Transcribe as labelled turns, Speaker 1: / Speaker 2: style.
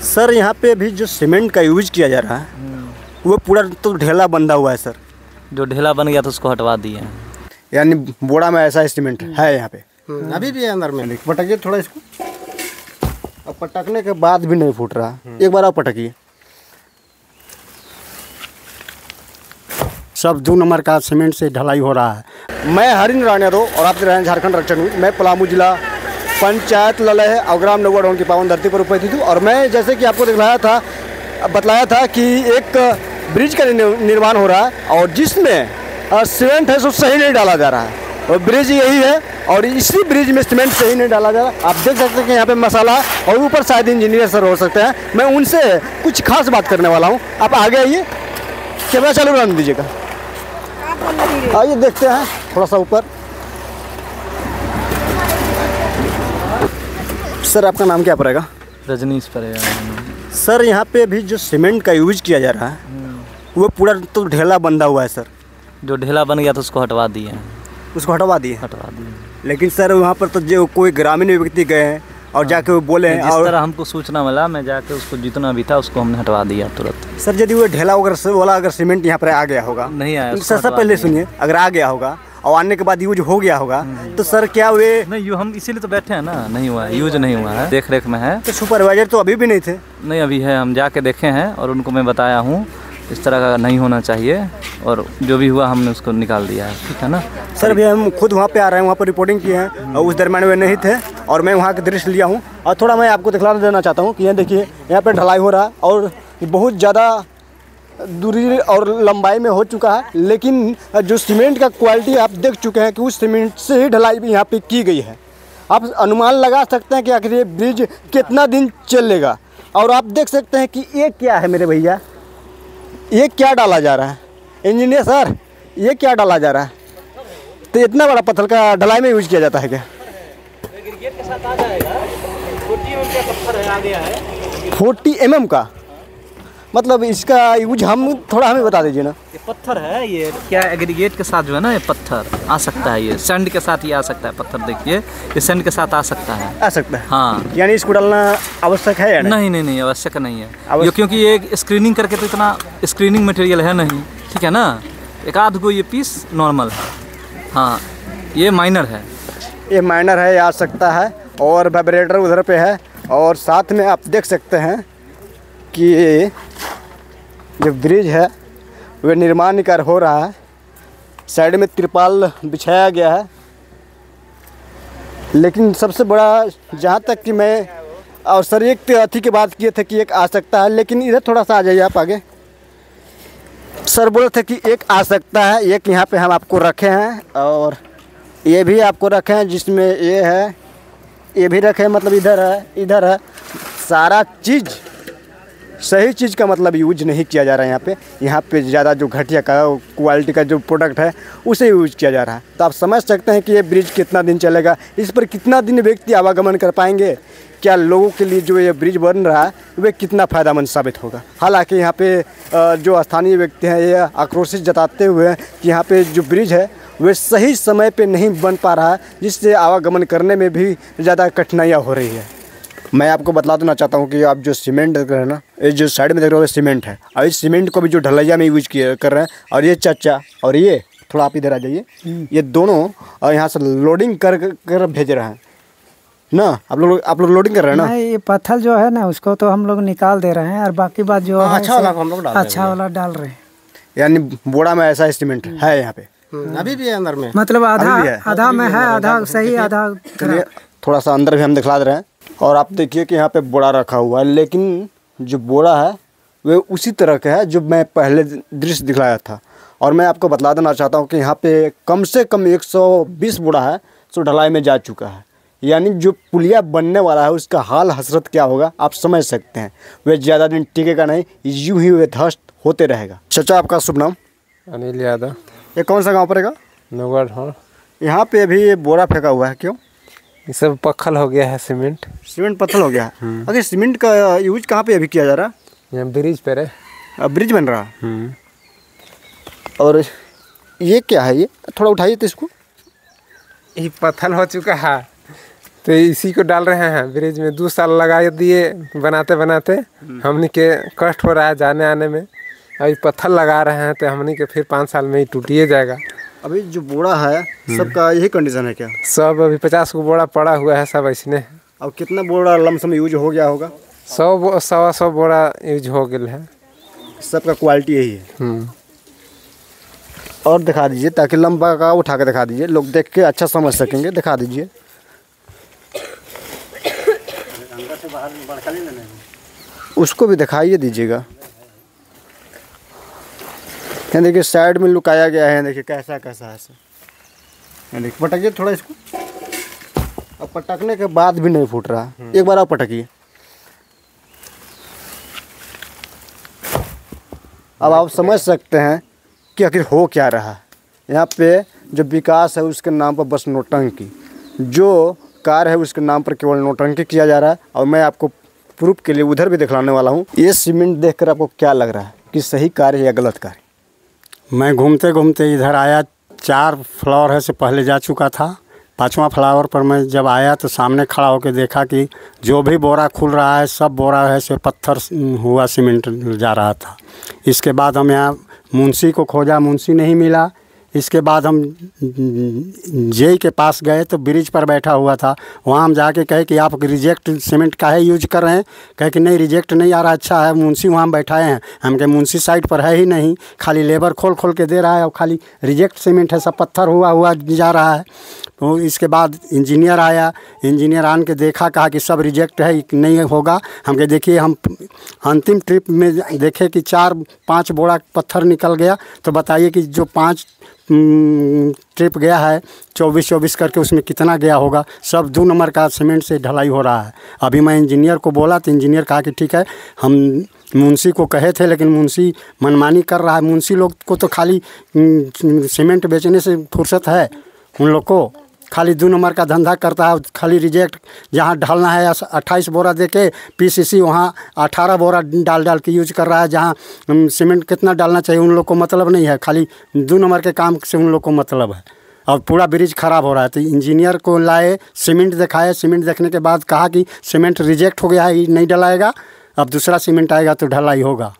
Speaker 1: Sir यहाँ पे अभी जो सीमेंट का यूज किया जा रहा है वो पूरा तो ढेला बंधा हुआ है सर।
Speaker 2: जो ढेला बन गया तो उसको हटवा दिए हैं।
Speaker 1: यानी बोड़ा में ऐसा सीमेंट है यहाँ पे
Speaker 3: अभी भी है अंदर में।
Speaker 1: पटकिए थोड़ा इसको। अब पटकने के बाद भी नहीं फूट रहा। एक बार आप पटकिए। सब 2 नंबर का सीमेंट से ढलाई हो रहा है। मैं हरिंद्र राणा यादव और आप देख रहे हैं झारखंड रक्षक न्यूज। मैं पलामू जिला पंचायत ललह और ग्राम नौगढ़ की पावन धरती पर उपस्थित हूँ और मैं जैसे कि आपको बतलाया था कि एक ब्रिज का निर्माण हो रहा है और जिसमें सीमेंट है सो सही नहीं डाला जा रहा है। और ब्रिज यही है और इसी ब्रिज में सीमेंट सही नहीं डाला जा रहा। आप देख सकते हैं कि यहाँ पे मसाला और ऊपर शायद इंजीनियर सर हो सकते हैं। मैं उनसे कुछ खास बात करने वाला हूँ। आप आगे आइए, कैमरा चालू रहने दीजिएगा। आइए देखते हैं थोड़ा सा ऊपर। सर आपका नाम क्या पड़ेगा?
Speaker 2: रजनीश पड़ेगा।
Speaker 1: सर यहाँ पे अभी जो सीमेंट का यूज किया जा रहा है वो पूरा तो ढेला बंधा हुआ है सर।
Speaker 2: जो ढेला बन गया तो उसको हटवा दिए हैं।
Speaker 1: उसको हटवा दिए?
Speaker 2: हटवा दिए।
Speaker 1: लेकिन सर वहाँ पर तो जो कोई ग्रामीण व्यक्ति गए हैं और जाके वो बोले हैं
Speaker 2: जिस तरह हमको सूचना मिला, मैं जाके उसको जितना भी था उसको हमने हटवा दिया तुरंत।
Speaker 1: सर यदि वो ढेला वगैरह वाला अगर सीमेंट यहाँ पर आ गया होगा,
Speaker 2: नहीं आया
Speaker 1: सर पहले सुनिए, अगर आ गया होगा और आने के बाद यूज हो गया होगा तो सर क्या वे
Speaker 2: नहीं हम इसीलिए तो बैठे हैं ना। नहीं हुआ है, यूज नहीं हुआ है, देख रेख में है।
Speaker 1: तो सुपरवाइजर तो अभी भी नहीं थे?
Speaker 2: नहीं अभी है, हम जाके देखे हैं और उनको मैं बताया हूँ इस तरह का नहीं होना चाहिए और जो भी हुआ हमने उसको निकाल दिया है। ठीक है ना
Speaker 1: सर? अभी हम खुद वहाँ पे आ रहे हैं, वहाँ पर रिपोर्टिंग किए हैं और उस दरम्यान वे नहीं थे और मैं वहाँ का दृश्य लिया हूँ और थोड़ा मैं आपको दिखला देना चाहता हूँ कि यहाँ देखिए यहाँ पे ढलाई हो रहा है और बहुत ज़्यादा दूरी और लंबाई में हो चुका है। लेकिन जो सीमेंट का क्वालिटी आप देख चुके हैं कि उस सीमेंट से ही ढलाई भी यहाँ पे की गई है। आप अनुमान लगा सकते हैं कि आखिर ये ब्रिज कितना दिन चलेगा। और आप देख सकते हैं कि ये क्या है मेरे भैया, ये क्या डाला जा रहा है? इंजीनियर सर ये क्या डाला जा रहा है? तो इतना बड़ा पत्थर का ढलाई में यूज किया जाता है क्या?
Speaker 3: गेट के साथ आ जाएगा। 40 mm का पत्थर है, आ गया है
Speaker 1: 40 mm का? मतलब इसका यूज हमें बता दीजिए ना।
Speaker 2: ये पत्थर है, ये क्या एग्रीगेट के साथ जो है ना ये पत्थर आ सकता है। ये सैंड के साथ ये आ सकता है पत्थर। देखिए ये सैंड के साथ आ सकता है।
Speaker 1: आ सकता है
Speaker 2: हाँ।
Speaker 1: यानी इसको डालना आवश्यक है या नहीं?
Speaker 2: नहीं आवश्यक नहीं है ये, क्योंकि ये स्क्रीनिंग करके तो इतना स्क्रीनिंग मटेरियल है नहीं। ठीक है ना, एक आध गो ये पीस नॉर्मल है। हाँ ये माइनर है,
Speaker 1: ये माइनर है, आ सकता है। और वाइब्रेटर उधर पे है और साथ में आप देख सकते हैं कि जो ब्रिज है वह निर्माण कार्य हो रहा है। साइड में तिरपाल बिछाया गया है। लेकिन सबसे बड़ा जहाँ तक कि मैं और सर एक अथी की बात किए थे कि एक आ सकता है, लेकिन इधर थोड़ा सा आ जाइए आप आगे। सर बोले थे कि एक आ सकता है, एक यहाँ पे हम आपको रखे हैं और ये भी आपको रखे हैं जिसमें ये है, ये भी रखे हैं, मतलब इधर है। सारा चीज़ सही चीज़ का मतलब यूज नहीं किया जा रहा है। यहाँ पे ज़्यादा जो घटिया का क्वालिटी का जो प्रोडक्ट है उसे यूज किया जा रहा है। तो आप समझ सकते हैं कि ये ब्रिज कितना दिन चलेगा, इस पर कितना दिन व्यक्ति आवागमन कर पाएंगे, क्या लोगों के लिए जो ये ब्रिज बन रहा है वह कितना फ़ायदेमंद साबित होगा। हालांकि यहाँ पे जो स्थानीय व्यक्ति हैं ये आक्रोशित जताते हुए कि यहाँ पे जो ब्रिज है वह सही समय पे नहीं बन पा रहा है, जिससे आवागमन करने में भी ज़्यादा कठिनाइयाँ हो रही है। मैं आपको बतला देना चाहता हूँ कि आप जो सीमेंट देख रहे हैं ना, ये जो साइड में देख रहे हो सीमेंट है और इस सीमेंट को भी जो ढलैया में यूज कर रहे हैं। और ये चाचा और ये थोड़ा आप इधर आ जाइए, ये दोनों यहाँ से लोडिंग कर भेज रहे हैं ना। आप लोग लोडिंग कर रहे हैं ना?
Speaker 4: नहीं, ये पत्थर जो है ना उसको तो हम लोग निकाल दे रहे हैं और बाकी बात जो है
Speaker 3: अच्छा वाला हम लोग
Speaker 4: डाल रहे हैं।
Speaker 1: यानी बोड़ा में ऐसा सीमेंट है यहाँ पे?
Speaker 3: अभी भी है अंदर में।
Speaker 4: मतलब आधा में है, आधा सही, आधा खराब।
Speaker 1: थोड़ा सा अंदर भी हम दिखला दे रहे हैं। और आप देखिए कि यहाँ पे बोड़ा रखा हुआ है, लेकिन जो बोड़ा है वह उसी तरह का है जो मैं पहले दृश्य दिखलाया था। और मैं आपको बतला देना चाहता हूँ कि यहाँ पे कम से कम 120 बोड़ा है सो ढलाई में जा चुका है। यानी जो पुलिया बनने वाला है उसका हाल हसरत क्या होगा आप समझ सकते हैं। वह ज़्यादा दिन टिकेगा नहीं, यूँ ही वह ध्वस्त होते रहेगा। चाचा आपका शुभ नाम?
Speaker 5: अनिल यादव।
Speaker 1: ये कौन सा गाँव पड़ेगा?
Speaker 5: नौगढ़। हाँ
Speaker 1: यहाँ पे अभी बोरा फेंका हुआ है, क्यों?
Speaker 5: ये सब पत्थर हो गया है, सीमेंट
Speaker 1: पत्थर हो गया है। अगर सीमेंट का यूज कहाँ पे अभी किया जा रहा है?
Speaker 5: यहाँ ब्रिज पे है।
Speaker 1: अब ब्रिज बन रहा है। और ये क्या है? ये थोड़ा उठाइए तो इसको।
Speaker 5: ये पत्थर हो चुका है। तो इसी को डाल रहे हैं ब्रिज में। 2 साल लगा दिए बनाते बनाते, हमनी के कष्ट हो रहा है जाने आने में। अभी पत्थर लगा रहे हैं तो हमनी के फिर 5 साल में ही टूटिए जाएगा।
Speaker 1: अभी जो बोरा है सबका यही कंडीशन है क्या?
Speaker 5: सब अभी 50 को बोरा पड़ा हुआ है सब ऐसने।
Speaker 1: और कितना बोरा लमसम यूज हो गया होगा?
Speaker 5: 100 बोरा यूज हो गया है।
Speaker 1: सबका क्वालिटी यही है। और दिखा दीजिए ताकि लंबा का उठा के दिखा दीजिए, लोग देख के अच्छा समझ सकेंगे। दिखा दीजिए। उसको भी दिखाइए दीजिएगा। ये देखिए साइड में लुकाया गया है। देखिए कैसा कैसा है सब। देखिए पटकिए थोड़ा इसको। अब पटकने के बाद भी नहीं फूट रहा। एक बार आप पटकिए। अब आप समझ सकते हैं कि आखिर हो क्या रहा है। यहाँ पे जो विकास है उसके नाम पर बस नोटंकी, जो कार्य है उसके नाम पर केवल नोटंकी किया जा रहा है। और मैं आपको प्रूफ के लिए उधर भी दिखलाने वाला हूँ। ये सीमेंट देखकर आपको क्या लग रहा है कि सही कार्य या गलत कार्य?
Speaker 6: मैं घूमते घूमते इधर आया, 4 फ्लोर है से पहले जा चुका था। 5वां फ्लावर पर मैं जब आया तो सामने खड़ा होकर देखा कि जो भी बोरा खुल रहा है सब बोरा है से पत्थर हुआ सीमेंट जा रहा था। इसके बाद हम यहाँ मुंशी को खोजा, मुंशी नहीं मिला। इसके बाद हम जेई के पास गए तो ब्रिज पर बैठा हुआ था। वहाँ हम जाके कहे कि आप रिजेक्ट सीमेंट काहे यूज कर रहे हैं? कहे कि नहीं रिजेक्ट नहीं आ रहा। अच्छा है, मुंशी वहाँ बैठाए हैं। हम कहे मुंशी साइड पर है ही नहीं, खाली लेबर खोल खोल के दे रहा है और खाली रिजेक्ट सीमेंट है, सब पत्थर हुआ जा रहा है। तो इसके बाद इंजीनियर आया, इंजीनियर आन के देखा, कहा कि सब रिजेक्ट है, नहीं होगा। हम कहे देखिए, हम अंतिम ट्रिप में देखे कि 4-5 बोरा पत्थर निकल गया। तो बताइए कि जो 5 ट्रिप गया है 24-24 करके, उसमें कितना गया होगा? सब 2 नंबर का सीमेंट से ढलाई हो रहा है। अभी मैं इंजीनियर को बोला तो इंजीनियर कहा कि ठीक है, हम मुंशी को कहे थे लेकिन मुंशी मनमानी कर रहा है। मुंशी लोग को तो खाली सीमेंट बेचने से फुर्सत है, उन लोग को खाली 2 नंबर का धंधा करता है। खाली रिजेक्ट जहाँ ढालना है 28 बोरा दे के पीसीसी वहाँ 18 बोरा डाल के यूज कर रहा है। जहाँ सीमेंट कितना डालना चाहिए उन लोग को मतलब नहीं है, खाली 2 नंबर के काम से उन लोग को मतलब है। और पूरा ब्रिज ख़राब हो रहा है। तो इंजीनियर को लाए, सीमेंट दिखाए। सीमेंट देखने के बाद कहा कि सीमेंट रिजेक्ट हो गया है, नहीं डलाएगा, अब दूसरा सीमेंट आएगा तो ढलाई होगा।